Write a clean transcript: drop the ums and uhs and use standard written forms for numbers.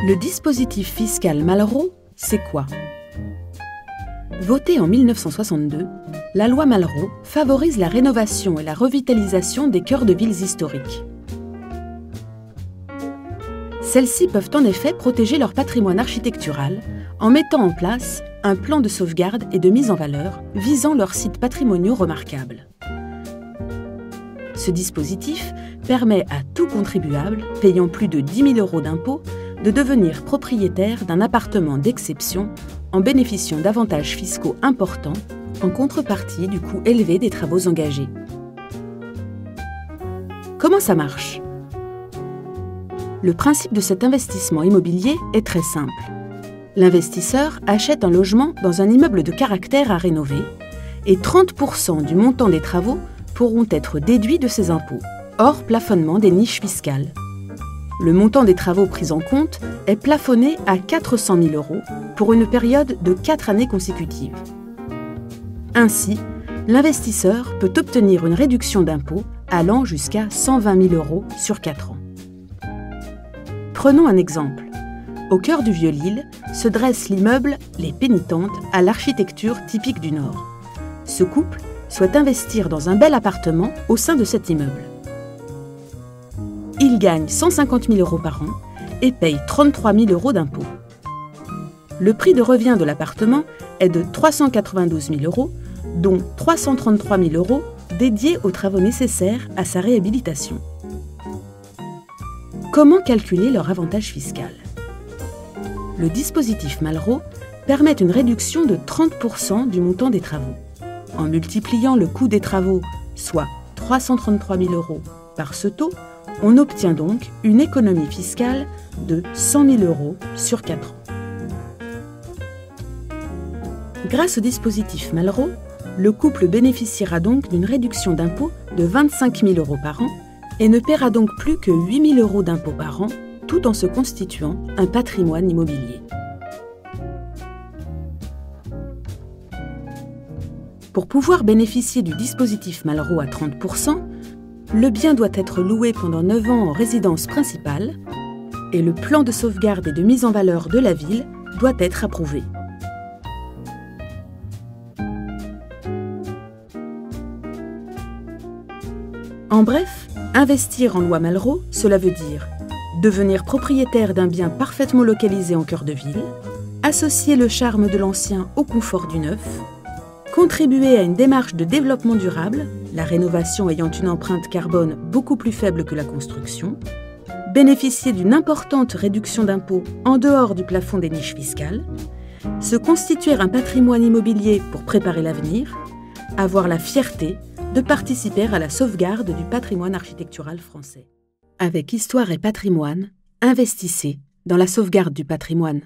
Le dispositif fiscal Malraux, c'est quoi? Votée en 1962, la loi Malraux favorise la rénovation et la revitalisation des cœurs de villes historiques. Celles-ci peuvent en effet protéger leur patrimoine architectural en mettant en place un plan de sauvegarde et de mise en valeur visant leurs sites patrimoniaux remarquables. Ce dispositif permet à tout contribuable payant plus de 10 000 € d'impôts de devenir propriétaire d'un appartement d'exception en bénéficiant d'avantages fiscaux importants en contrepartie du coût élevé des travaux engagés. Comment ça marche? Le principe de cet investissement immobilier est très simple. L'investisseur achète un logement dans un immeuble de caractère à rénover et 30% du montant des travaux pourront être déduits de ses impôts, hors plafonnement des niches fiscales. Le montant des travaux pris en compte est plafonné à 400 000 € pour une période de 4 années consécutives. Ainsi, l'investisseur peut obtenir une réduction d'impôt allant jusqu'à 120 000 € sur 4 ans. Prenons un exemple. Au cœur du Vieux-Lille se dresse l'immeuble Les Pénitentes à l'architecture typique du Nord. Ce couple souhaite investir dans un bel appartement au sein de cet immeuble. Il gagne 150 000 € par an et paye 33 000 € d'impôts. Le prix de revient de l'appartement est de 392 000 €, dont 333 000 € dédiés aux travaux nécessaires à sa réhabilitation. Comment calculer leur avantage fiscal? Le dispositif Malraux permet une réduction de 30% du montant des travaux. En multipliant le coût des travaux, soit 333 000 € par ce taux, on obtient donc une économie fiscale de 100 000 € sur 4 ans. Grâce au dispositif Malraux, le couple bénéficiera donc d'une réduction d'impôt de 25 000 € par an et ne paiera donc plus que 8 000 € d'impôts par an, tout en se constituant un patrimoine immobilier. Pour pouvoir bénéficier du dispositif Malraux à 30%, le bien doit être loué pendant 9 ans en résidence principale et le plan de sauvegarde et de mise en valeur de la ville doit être approuvé. En bref, investir en loi Malraux, cela veut dire devenir propriétaire d'un bien parfaitement localisé en cœur de ville, associer le charme de l'ancien au confort du neuf, contribuer à une démarche de développement durable, la rénovation ayant une empreinte carbone beaucoup plus faible que la construction, bénéficier d'une importante réduction d'impôts en dehors du plafond des niches fiscales, se constituer un patrimoine immobilier pour préparer l'avenir, avoir la fierté de participer à la sauvegarde du patrimoine architectural français. Avec Histoire et Patrimoine, investissez dans la sauvegarde du patrimoine.